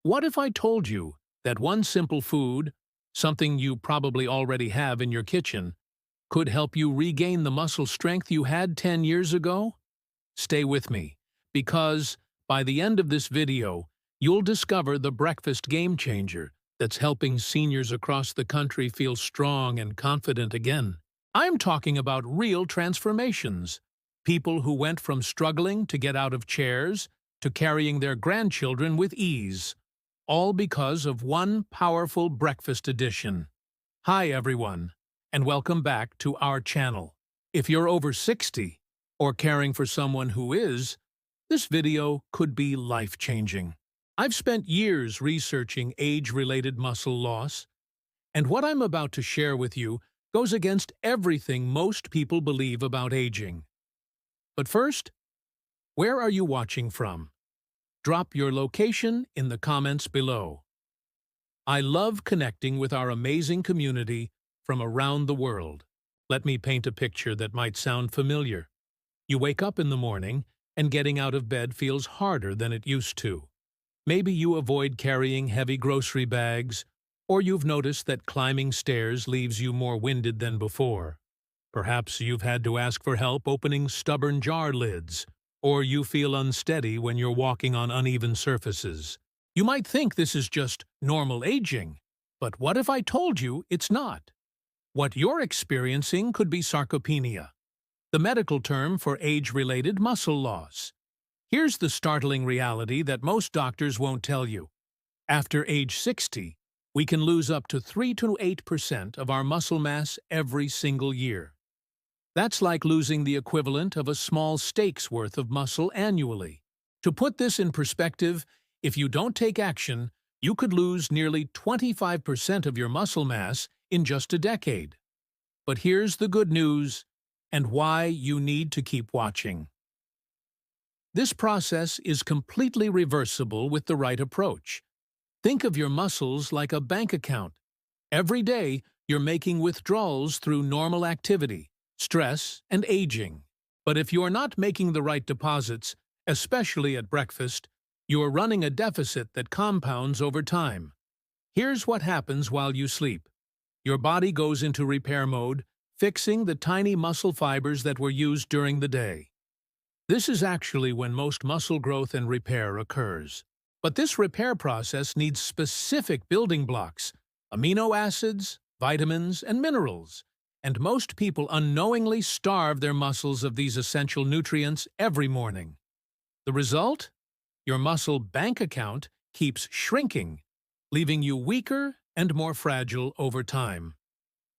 What if I told you that one simple food, something you probably already have in your kitchen, could help you regain the muscle strength you had 10 years ago? Stay with me, because by the end of this video, you'll discover the breakfast game changer that's helping seniors across the country feel strong and confident again. I'm talking about real transformations. People who went from struggling to get out of chairs to carrying their grandchildren with ease, all because of one powerful breakfast edition. Hi everyone, and welcome back to our channel. If you're over 60 or caring for someone who is, this video could be life-changing. I've spent years researching age-related muscle loss, and what I'm about to share with you goes against everything most people believe about aging. But first, where are you watching from? Drop your location in the comments below. I love connecting with our amazing community from around the world. Let me paint a picture that might sound familiar. You wake up in the morning, and getting out of bed feels harder than it used to. Maybe you avoid carrying heavy grocery bags, or you've noticed that climbing stairs leaves you more winded than before. Perhaps you've had to ask for help opening stubborn jar lids, or you feel unsteady when you're walking on uneven surfaces. You might think this is just normal aging, but what if I told you it's not? What you're experiencing could be sarcopenia, the medical term for age-related muscle loss. Here's the startling reality that most doctors won't tell you. After age 60, we can lose up to 3 to 8% of our muscle mass every single year. That's like losing the equivalent of a small steak's worth of muscle annually. To put this in perspective, if you don't take action, you could lose nearly 25% of your muscle mass in just a decade. But here's the good news, and why you need to keep watching. This process is completely reversible with the right approach. Think of your muscles like a bank account. Every day, you're making withdrawals through normal activity, stress, and aging. But if you're not making the right deposits, especially at breakfast, you're running a deficit that compounds over time. Here's what happens while you sleep. Your body goes into repair mode, fixing the tiny muscle fibers that were used during the day. This is actually when most muscle growth and repair occurs. But this repair process needs specific building blocks, amino acids, vitamins, and minerals. And most people unknowingly starve their muscles of these essential nutrients every morning. The result? Your muscle bank account keeps shrinking, leaving you weaker and more fragile over time.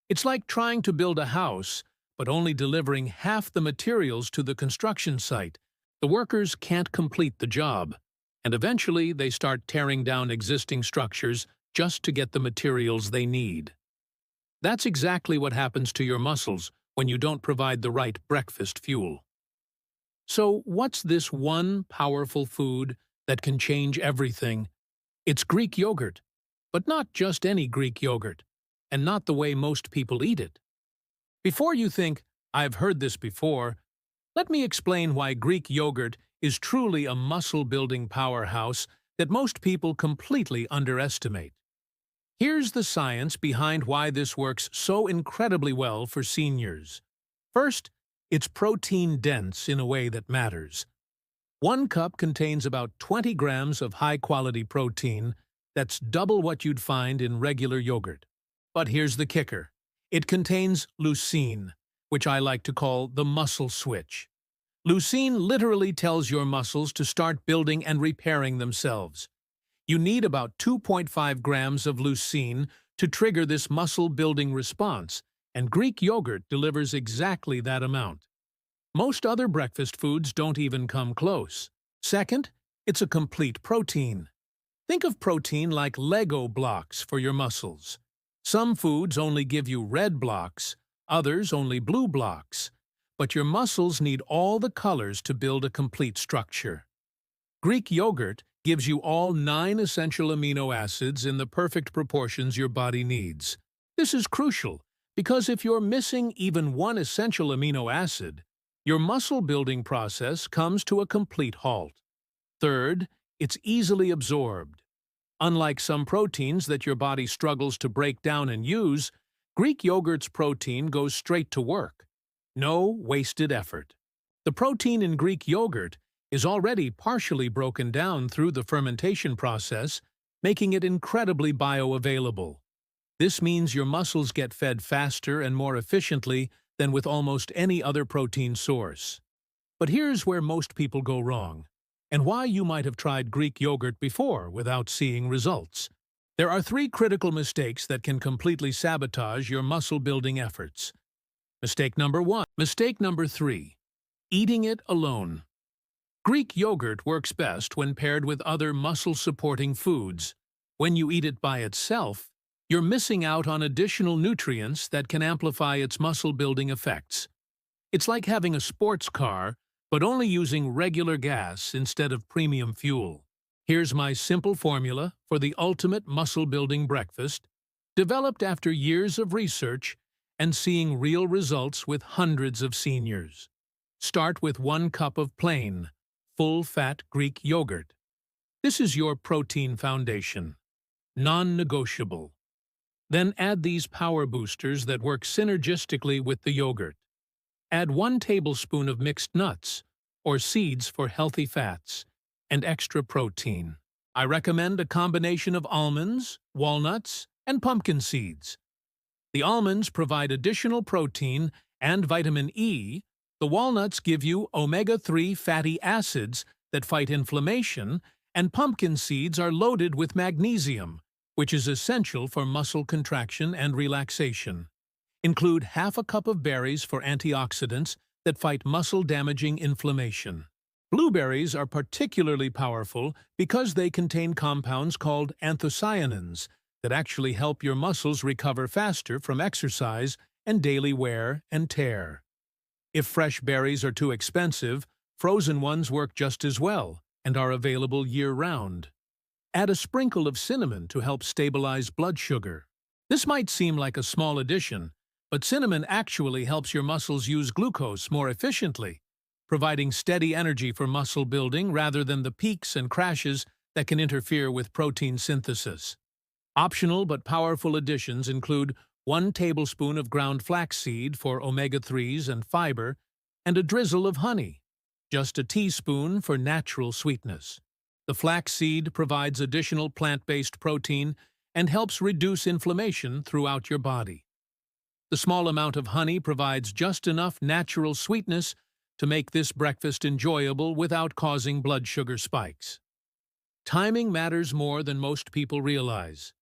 It's like trying to build a house, but only delivering half the materials to the construction site. The workers can't complete the job, and eventually they start tearing down existing structures just to get the materials they need. That's exactly what happens to your muscles when you don't provide the right breakfast fuel. So what's this one powerful food that can change everything? It's Greek yogurt, but not just any Greek yogurt, and not the way most people eat it. Before you think, "I've heard this before," let me explain why Greek yogurt is truly a muscle-building powerhouse that most people completely underestimate. Here's the science behind why this works so incredibly well for seniors. First, it's protein-dense in a way that matters. 1 cup contains about 20 grams of high-quality protein. That's double what you'd find in regular yogurt. But here's the kicker. It contains leucine, which I like to call the muscle switch. Leucine literally tells your muscles to start building and repairing themselves. You need about 2.5 grams of leucine to trigger this muscle-building response, and Greek yogurt delivers exactly that amount. Most other breakfast foods don't even come close. Second, it's a complete protein. Think of protein like Lego blocks for your muscles. Some foods only give you red blocks, others only blue blocks. But your muscles need all the colors to build a complete structure. Greek yogurt gives you all 9 essential amino acids in the perfect proportions your body needs. This is crucial, because if you're missing even one essential amino acid, your muscle-building process comes to a complete halt. Third, it's easily absorbed. Unlike some proteins that your body struggles to break down and use, Greek yogurt's protein goes straight to work. No wasted effort. The protein in Greek yogurt is already partially broken down through the fermentation process, making it incredibly bioavailable. This means your muscles get fed faster and more efficiently than with almost any other protein source. But here's where most people go wrong, and why you might have tried Greek yogurt before without seeing results. There are 3 critical mistakes that can completely sabotage your muscle-building efforts. Mistake number 1. Mistake number 3. Eating it alone. Greek yogurt works best when paired with other muscle-supporting foods. When you eat it by itself, you're missing out on additional nutrients that can amplify its muscle-building effects. It's like having a sports car, but only using regular gas instead of premium fuel. Here's my simple formula for the ultimate muscle-building breakfast, developed after years of research and seeing real results with hundreds of seniors. Start with 1 cup of plain, full-fat Greek yogurt. This is your protein foundation. Non-negotiable. Then add these power boosters that work synergistically with the yogurt. Add 1 tablespoon of mixed nuts, or seeds for healthy fats, and extra protein. I recommend a combination of almonds, walnuts, and pumpkin seeds. The almonds provide additional protein and vitamin E. The walnuts give you omega-3 fatty acids that fight inflammation, and pumpkin seeds are loaded with magnesium, which is essential for muscle contraction and relaxation. Include half a cup of berries for antioxidants that fight muscle-damaging inflammation. Blueberries are particularly powerful because they contain compounds called anthocyanins that actually help your muscles recover faster from exercise and daily wear and tear. If fresh berries are too expensive, frozen ones work just as well and are available year-round. Add a sprinkle of cinnamon to help stabilize blood sugar. This might seem like a small addition, but cinnamon actually helps your muscles use glucose more efficiently, providing steady energy for muscle building rather than the peaks and crashes that can interfere with protein synthesis. Optional but powerful additions include 1 tablespoon of ground flaxseed for omega-3s and fiber, and a drizzle of honey, just a teaspoon for natural sweetness. The flaxseed provides additional plant-based protein and helps reduce inflammation throughout your body. The small amount of honey provides just enough natural sweetness to make this breakfast enjoyable without causing blood sugar spikes. Timing matters more than most people realize.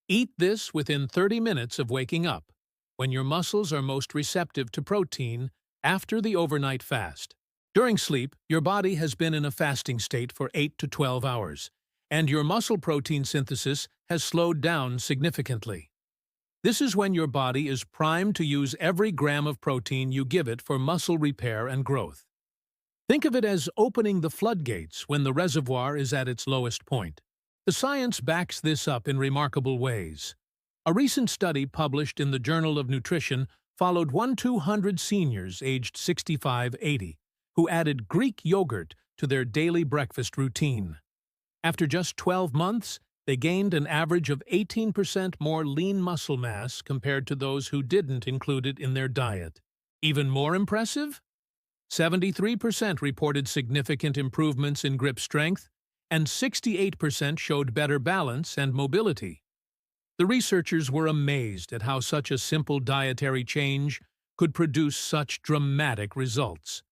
Eat this within 30 minutes of waking up, when your muscles are most receptive to protein after the overnight fast. During sleep, your body has been in a fasting state for 8 to 12 hours, and your muscle protein synthesis has slowed down significantly. This is when your body is primed to use every gram of protein you give it for muscle repair and growth. Think of it as opening the floodgates when the reservoir is at its lowest point. The science backs this up in remarkable ways. A recent study published in the Journal of Nutrition followed 200 seniors aged 65-80 who added Greek yogurt to their daily breakfast routine. After just 12 months, they gained an average of 18% more lean muscle mass compared to those who didn't include it in their diet. Even more impressive? 73% reported significant improvements in grip strength, and 68% showed better balance and mobility. The researchers were amazed at how such a simple dietary change could produce such dramatic results.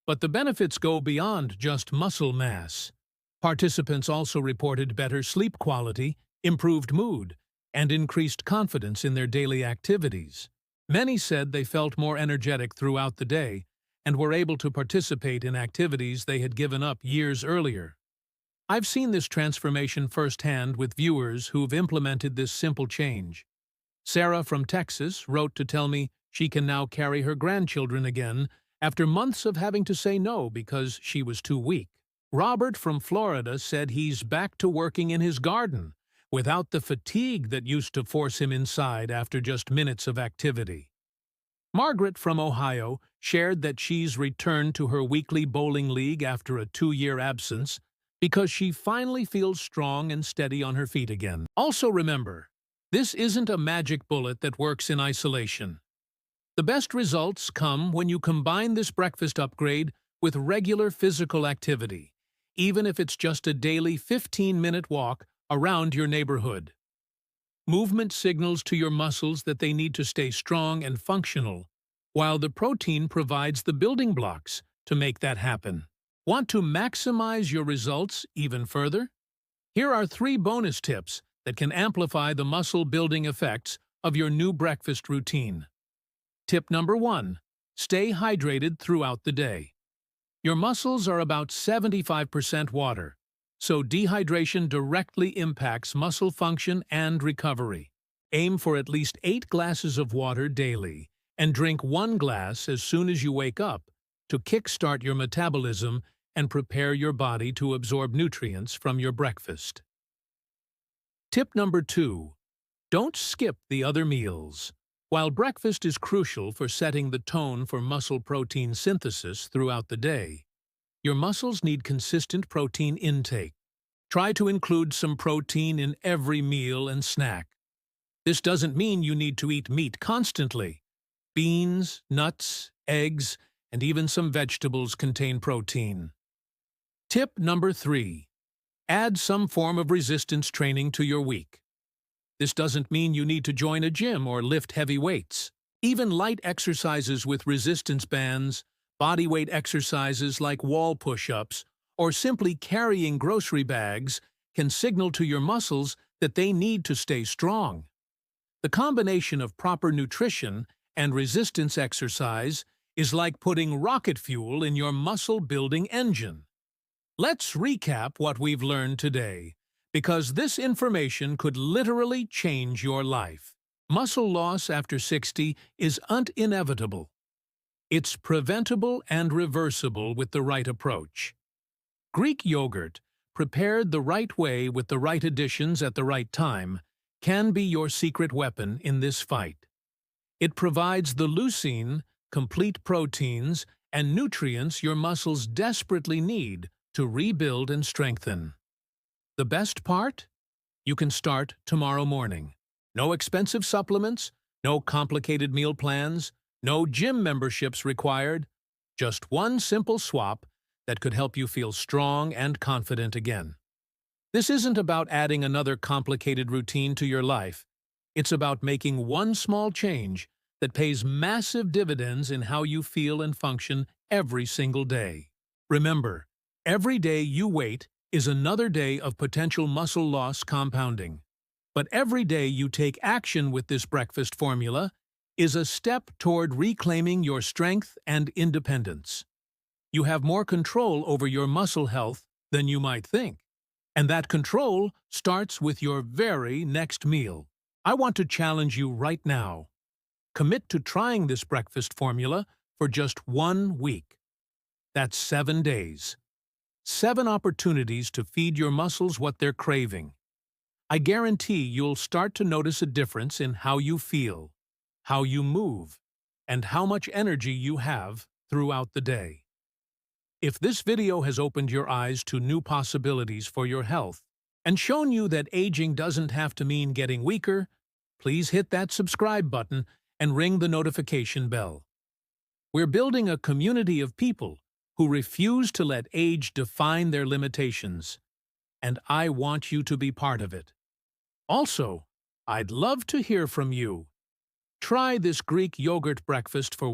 But the benefits go beyond just muscle mass. Participants also reported better sleep quality, improved mood, and increased confidence in their daily activities. Many said they felt more energetic throughout the day and were able to participate in activities they had given up years earlier. I've seen this transformation firsthand with viewers who've implemented this simple change. Sarah from Texas wrote to tell me she can now carry her grandchildren again after months of having to say no because she was too weak. Robert from Florida said he's back to working in his garden without the fatigue that used to force him inside after just minutes of activity. Margaret from Ohio shared that she's returned to her weekly bowling league after a 2-year absence because she finally feels strong and steady on her feet again. Also remember, this isn't a magic bullet that works in isolation. The best results come when you combine this breakfast upgrade with regular physical activity, even if it's just a daily 15-minute walk around your neighborhood. Movement signals to your muscles that they need to stay strong and functional, while the protein provides the building blocks to make that happen. Want to maximize your results even further? Here are 3 bonus tips that can amplify the muscle-building effects of your new breakfast routine. Tip number 1. Stay hydrated throughout the day. Your muscles are about 75% water, so dehydration directly impacts muscle function and recovery. Aim for at least 8 glasses of water daily, and drink 1 glass as soon as you wake up to kickstart your metabolism and prepare your body to absorb nutrients from your breakfast. Tip number 2. Don't skip the other meals. While breakfast is crucial for setting the tone for muscle protein synthesis throughout the day, your muscles need consistent protein intake. Try to include some protein in every meal and snack. This doesn't mean you need to eat meat constantly. Beans, nuts, eggs, and even some vegetables contain protein. Tip number 3. Add some form of resistance training to your week. This doesn't mean you need to join a gym or lift heavy weights. Even light exercises with resistance bands, bodyweight exercises like wall push-ups, or simply carrying grocery bags can signal to your muscles that they need to stay strong. The combination of proper nutrition and resistance exercise is like putting rocket fuel in your muscle-building engine. Let's recap what we've learned today, because this information could literally change your life. Muscle loss after 60 is inevitable. It's preventable and reversible with the right approach. Greek yogurt, prepared the right way with the right additions at the right time, can be your secret weapon in this fight. It provides the leucine, complete proteins, and nutrients your muscles desperately need to rebuild and strengthen. The best part? You can start tomorrow morning. No expensive supplements, no complicated meal plans, no gym memberships required. Just one simple swap that could help you feel strong and confident again. This isn't about adding another complicated routine to your life. It's about making one small change that pays massive dividends in how you feel and function every single day. Remember, every day you wait is another day of potential muscle loss compounding. But every day you take action with this breakfast formula is a step toward reclaiming your strength and independence. You have more control over your muscle health than you might think. And that control starts with your very next meal. I want to challenge you right now. Commit to trying this breakfast formula for just 1 week. That's 7 days. 7 opportunities to feed your muscles what they're craving. I guarantee you'll start to notice a difference in how you feel, how you move, and how much energy you have throughout the day. If this video has opened your eyes to new possibilities for your health and shown you that aging doesn't have to mean getting weaker, please hit that subscribe button and ring the notification bell. We're building a community of people who refuse to let age define their limitations, and I want you to be part of it. Also, I'd love to hear from you. Try this Greek yogurt breakfast for